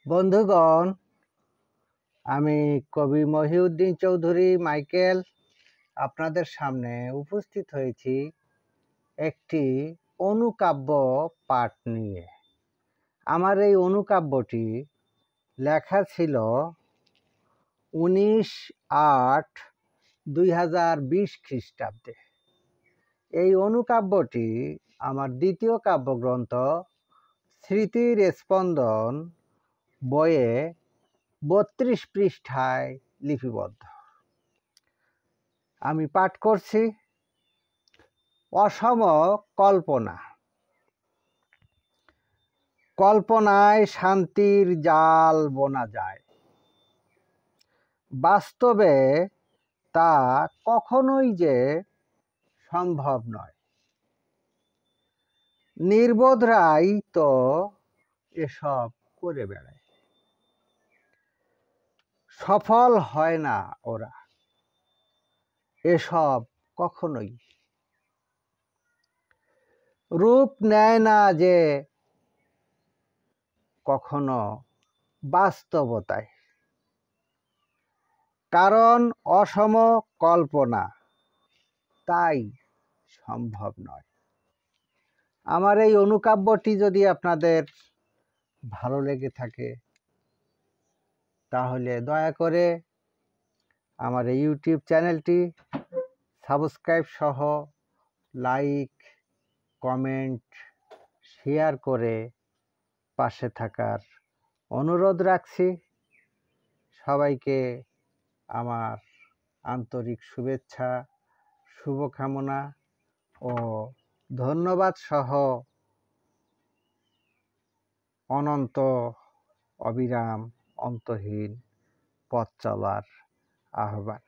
বন্ধুগণ, আমি কবি মহিউদ্দিন চৌধুরী মাইকেল আপনাদের সামনে উপস্থিত হয়েছি একটি অনুকাব্য পাঠ নিয়ে। আমার এই অনুকাব্যটি লেখা ছিল 19/8/2020 খ্রিস্টাব্দে। এই অনুকাব্যটি আমার দ্বিতীয় কাব্যগ্রন্থ স্মৃতির স্পন্দন বইয়ে 32 পৃষ্ঠায় লিপিবদ্ধ। আমি পাঠ করছি। অসম কল্পনা। কল্পনায় শান্তির জাল বোনা যায়, বাস্তবে তা কখনোই যে সম্ভব নয়। নির্বোধরাই তো এসব করে বেড়ায়, সফল হয় না ওরা এসব কখনোই। রূপ নেয় না যে কখনো বাস্তবতায়, কারণ অসম কল্পনা, তাই সম্ভব নয়। আমার এই অনুকাব্যটি যদি আপনাদের ভালো লেগে থাকে তাহলে দয়া করে আমার এই ইউটিউব চ্যানেলটি সাবস্ক্রাইব সহ লাইক, কমেন্ট, শেয়ার করে পাশে থাকার অনুরোধ রাখছি। সবাইকে আমার আন্তরিক শুভেচ্ছা, শুভকামনা ও ধন্যবাদ সহ অনন্ত অবিরাম অন্তহীন পথ চলার আহ্বান।